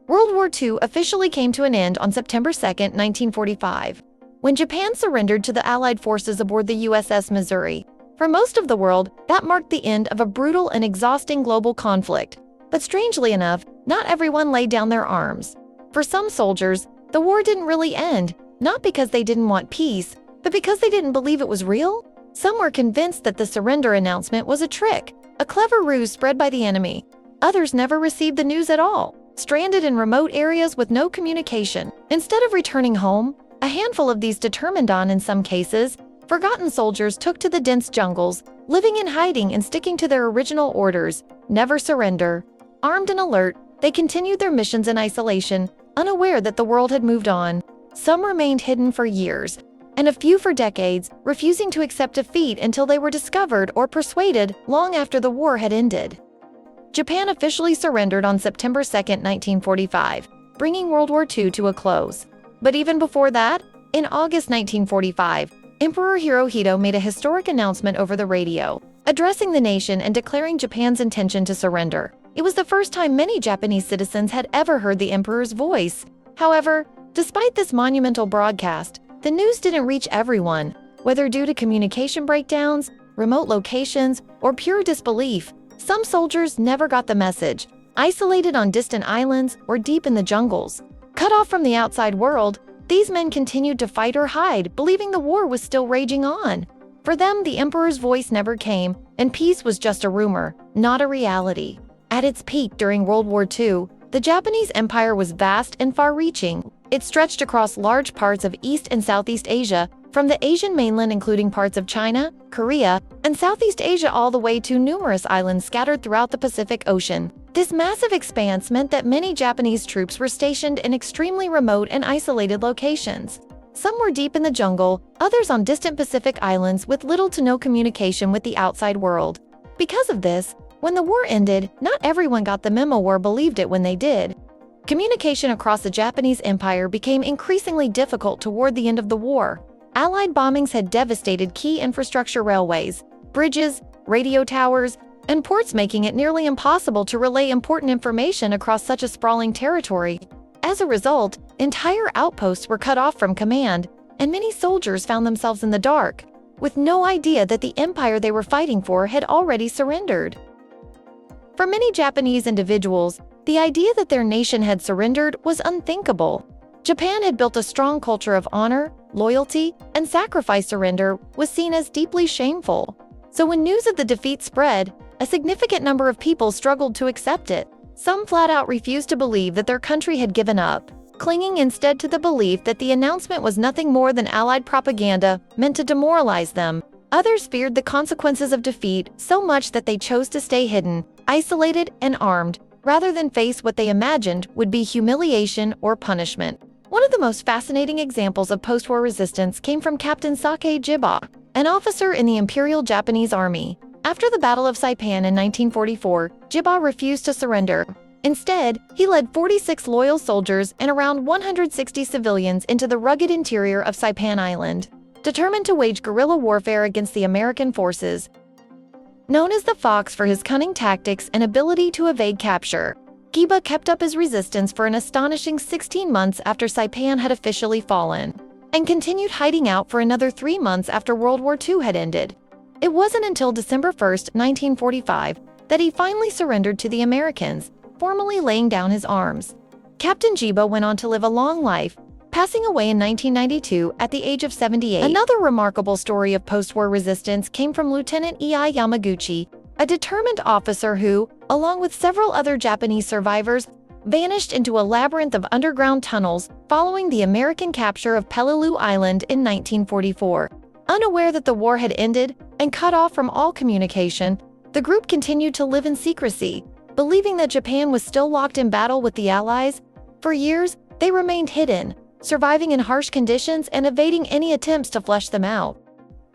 World War II officially came to an end on September 2, 1945, when Japan surrendered to the Allied forces aboard the USS Missouri. For most of the world, that marked the end of a brutal and exhausting global conflict. But strangely enough, not everyone laid down their arms. For some soldiers, the war didn't really end, not because they didn't want peace, but because they didn't believe it was real. Some were convinced that the surrender announcement was a trick, a clever ruse spread by the enemy. Others never received the news at all, stranded in remote areas with no communication. Instead of returning home, a handful of these determined on, in some cases, forgotten soldiers took to the dense jungles, living in hiding and sticking to their original orders: never surrender. Armed and alert, they continued their missions in isolation, unaware that the world had moved on. Some remained hidden for years, and a few for decades, refusing to accept defeat until they were discovered or persuaded long after the war had ended. Japan officially surrendered on September 2, 1945, bringing World War II to a close. But even before that, in August 1945, Emperor Hirohito made a historic announcement over the radio, addressing the nation and declaring Japan's intention to surrender. It was the first time many Japanese citizens had ever heard the emperor's voice. However, despite this monumental broadcast, the news didn't reach everyone. Whether due to communication breakdowns, remote locations, or pure disbelief, some soldiers never got the message, isolated on distant islands or deep in the jungles. Cut off from the outside world, these men continued to fight or hide, believing the war was still raging on. For them, the emperor's voice never came, and peace was just a rumor, not a reality. At its peak during World War II, the Japanese Empire was vast and far-reaching. It stretched across large parts of East and Southeast Asia, from the Asian mainland including parts of China, Korea, and Southeast Asia all the way to numerous islands scattered throughout the Pacific Ocean. This massive expanse meant that many Japanese troops were stationed in extremely remote and isolated locations. Some were deep in the jungle, others on distant Pacific islands with little to no communication with the outside world. Because of this, when the war ended, not everyone got the memo or believed it when they did. Communication across the Japanese Empire became increasingly difficult toward the end of the war. Allied bombings had devastated key infrastructure: railways, bridges, radio towers, and ports, making it nearly impossible to relay important information across such a sprawling territory. As a result, entire outposts were cut off from command, and many soldiers found themselves in the dark, with no idea that the empire they were fighting for had already surrendered. For many Japanese individuals, the idea that their nation had surrendered was unthinkable. Japan had built a strong culture of honor, loyalty, and sacrifice. Surrender was seen as deeply shameful. So when news of the defeat spread, a significant number of people struggled to accept it. Some flat out refused to believe that their country had given up, clinging instead to the belief that the announcement was nothing more than Allied propaganda meant to demoralize them. Others feared the consequences of defeat so much that they chose to stay hidden, isolated, and armed, rather than face what they imagined would be humiliation or punishment. One of the most fascinating examples of post-war resistance came from Captain Sake Jiba, an officer in the Imperial Japanese Army. After the Battle of Saipan in 1944, Jiba refused to surrender. Instead, he led 46 loyal soldiers and around 160 civilians into the rugged interior of Saipan Island, determined to wage guerrilla warfare against the American forces. Known as the Fox for his cunning tactics and ability to evade capture, Jiba kept up his resistance for an astonishing 16 months after Saipan had officially fallen, and continued hiding out for another 3 months after World War II had ended. It wasn't until December 1, 1945, that he finally surrendered to the Americans, formally laying down his arms. Captain Jiba went on to live a long life, passing away in 1992 at the age of 78. Another remarkable story of post-war resistance came from Lieutenant Ei Yamaguchi, a determined officer who, along with several other Japanese survivors, vanished into a labyrinth of underground tunnels following the American capture of Peleliu Island in 1944. Unaware that the war had ended and cut off from all communication, the group continued to live in secrecy, believing that Japan was still locked in battle with the Allies. For years, they remained hidden, surviving in harsh conditions and evading any attempts to flush them out.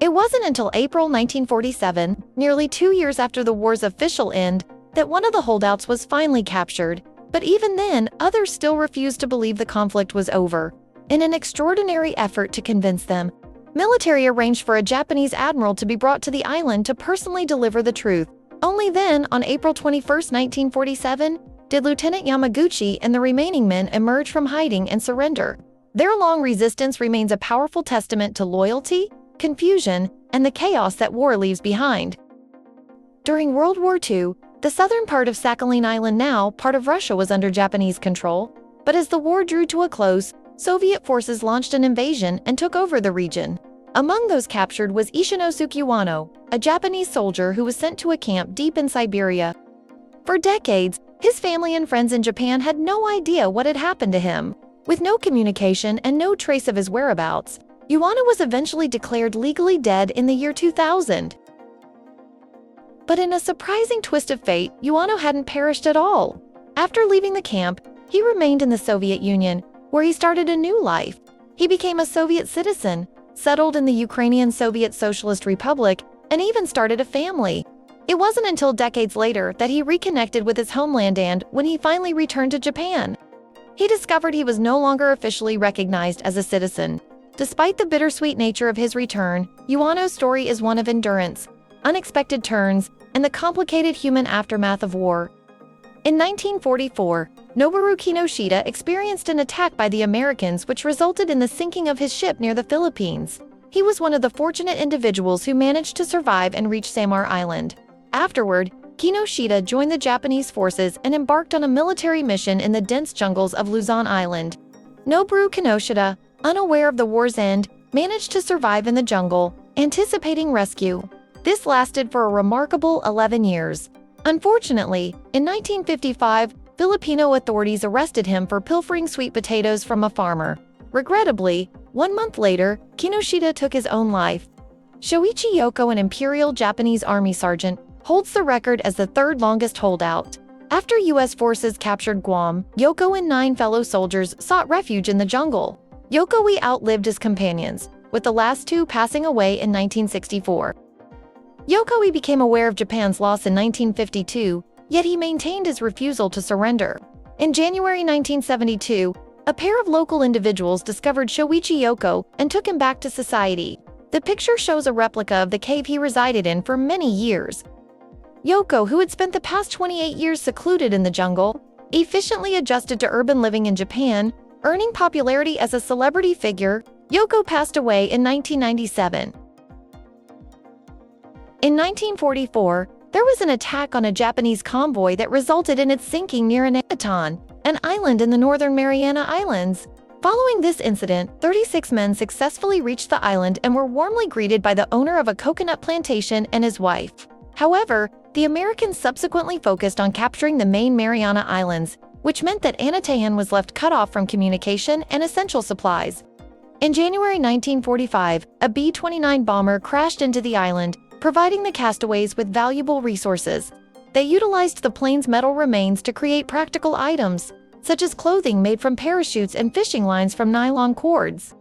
It wasn't until April 1947, nearly 2 years after the war's official end, that one of the holdouts was finally captured. But even then, others still refused to believe the conflict was over. In an extraordinary effort to convince them, military arranged for a Japanese admiral to be brought to the island to personally deliver the truth. Only then, on April 21, 1947, did Lieutenant Yamaguchi and the remaining men emerge from hiding and surrender. Their long resistance remains a powerful testament to loyalty, confusion, and the chaos that war leaves behind. During World War II, the southern part of Sakhalin Island, now part of Russia, was under Japanese control, but as the war drew to a close, Soviet forces launched an invasion and took over the region. Among those captured was Ishinosuke Wano, a Japanese soldier who was sent to a camp deep in Siberia. For decades, his family and friends in Japan had no idea what had happened to him. With no communication and no trace of his whereabouts, Wano was eventually declared legally dead in the year 2000. But in a surprising twist of fate, Wano hadn't perished at all. After leaving the camp, he remained in the Soviet Union, where he started a new life. He became a Soviet citizen, settled in the Ukrainian Soviet Socialist Republic, and even started a family. It wasn't until decades later that he reconnected with his homeland, and when he finally returned to Japan, he discovered he was no longer officially recognized as a citizen. Despite the bittersweet nature of his return, Wano's story is one of endurance, unexpected turns, and the complicated human aftermath of war. In 1944, Noboru Kinoshita experienced an attack by the Americans which resulted in the sinking of his ship near the Philippines. He was one of the fortunate individuals who managed to survive and reach Samar Island. Afterward, Kinoshita joined the Japanese forces and embarked on a military mission in the dense jungles of Luzon Island. Noboru Kinoshita, unaware of the war's end, managed to survive in the jungle, anticipating rescue. This lasted for a remarkable 11 years. Unfortunately, in 1955, Filipino authorities arrested him for pilfering sweet potatoes from a farmer. Regrettably, 1 month later, Kinoshita took his own life. Shoichi Yoko, an Imperial Japanese Army sergeant, holds the record as the third longest holdout. After U.S. forces captured Guam, Yoko and 9 fellow soldiers sought refuge in the jungle. Yoko outlived his companions, with the last 2 passing away in 1964. Yoko became aware of Japan's loss in 1952, yet he maintained his refusal to surrender. In January 1972, a pair of local individuals discovered Shoichi Yoko and took him back to society. The picture shows a replica of the cave he resided in for many years. Yoko, who had spent the past 28 years secluded in the jungle, efficiently adjusted to urban living in Japan, earning popularity as a celebrity figure. Yoko passed away in 1997. In 1944, there was an attack on a Japanese convoy that resulted in its sinking near Anaton, an island in the northern Mariana Islands. Following this incident, 36 men successfully reached the island and were warmly greeted by the owner of a coconut plantation and his wife. However, the Americans subsequently focused on capturing the main Mariana Islands, which meant that Anatahan was left cut off from communication and essential supplies. In January 1945, a B-29 bomber crashed into the island, providing the castaways with valuable resources. They utilized the plane's metal remains to create practical items, such as clothing made from parachutes and fishing lines from nylon cords.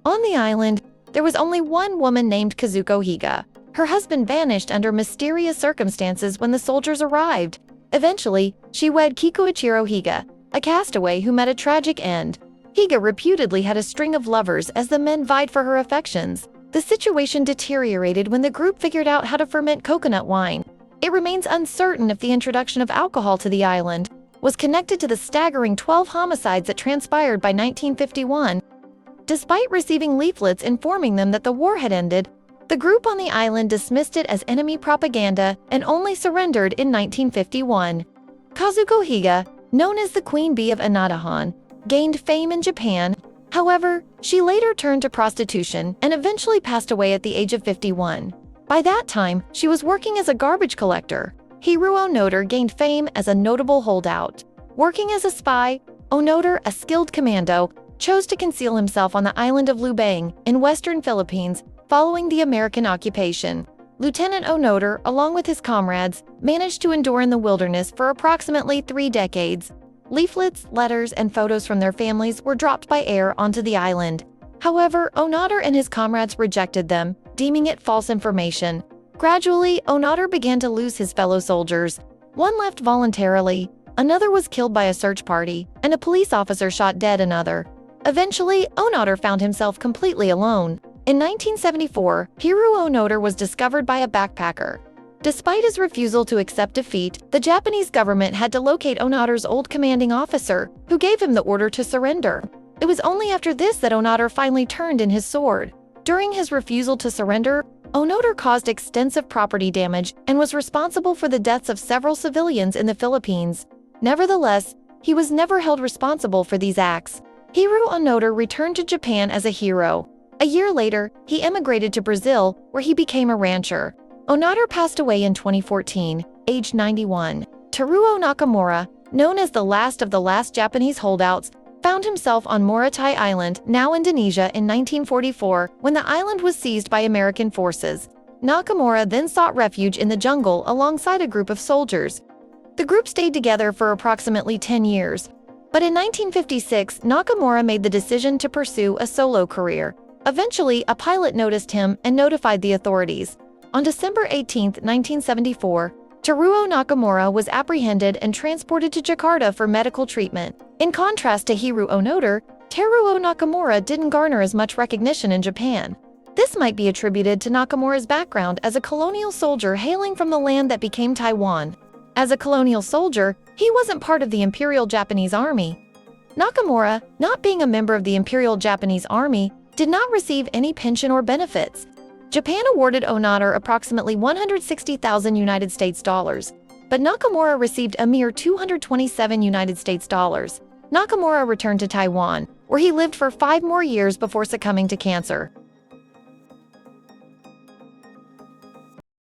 On the island, there was only one woman named Kazuko Higa. Her husband vanished under mysterious circumstances when the soldiers arrived. Eventually, she wed Kikuichiro Higa, a castaway who met a tragic end. Higa reputedly had a string of lovers as the men vied for her affections. The situation deteriorated when the group figured out how to ferment coconut wine. It remains uncertain if the introduction of alcohol to the island was connected to the staggering 12 homicides that transpired by 1951. Despite receiving leaflets informing them that the war had ended, the group on the island dismissed it as enemy propaganda and only surrendered in 1951. Kazuko Higa, known as the Queen Bee of Anatahan, gained fame in Japan. However, she later turned to prostitution and eventually passed away at the age of 51. By that time, she was working as a garbage collector. Hiroo Onoda gained fame as a notable holdout. Working as a spy, Onoda, a skilled commando, chose to conceal himself on the island of Lubang in western Philippines following the American occupation. Lieutenant Onoda, along with his comrades, managed to endure in the wilderness for approximately 3 decades. Leaflets, letters, and photos from their families were dropped by air onto the island. However, Onoda and his comrades rejected them, deeming it false information. Gradually, Onoda began to lose his fellow soldiers. One left voluntarily, another was killed by a search party, and a police officer shot dead another. Eventually, Onoda found himself completely alone. In 1974, Hiroo Onoda was discovered by a backpacker. Despite his refusal to accept defeat, the Japanese government had to locate Onoda's old commanding officer, who gave him the order to surrender. It was only after this that Onoda finally turned in his sword. During his refusal to surrender, Onoda caused extensive property damage and was responsible for the deaths of several civilians in the Philippines. Nevertheless, he was never held responsible for these acts. Hiroo Onoda returned to Japan as a hero. A year later, he emigrated to Brazil, where he became a rancher. Onoda passed away in 2014, aged 91. Teruo Nakamura, known as the last of the last Japanese holdouts, found himself on Morotai Island, now Indonesia, in 1944 when the island was seized by American forces. Nakamura then sought refuge in the jungle alongside a group of soldiers. The group stayed together for approximately 10 years. But in 1956, Nakamura made the decision to pursue a solo career. Eventually, a pilot noticed him and notified the authorities. On December 18, 1974, Teruo Nakamura was apprehended and transported to Jakarta for medical treatment. In contrast to Hiroo Onoda, Teruo Nakamura didn't garner as much recognition in Japan. This might be attributed to Nakamura's background as a colonial soldier hailing from the land that became Taiwan. As a colonial soldier, he wasn't part of the Imperial Japanese Army. Nakamura, not being a member of the Imperial Japanese Army, did not receive any pension or benefits. Japan awarded Onoda approximately 160,000 United States dollars, but Nakamura received a mere 227 United States dollars. Nakamura returned to Taiwan, where he lived for 5 more years before succumbing to cancer.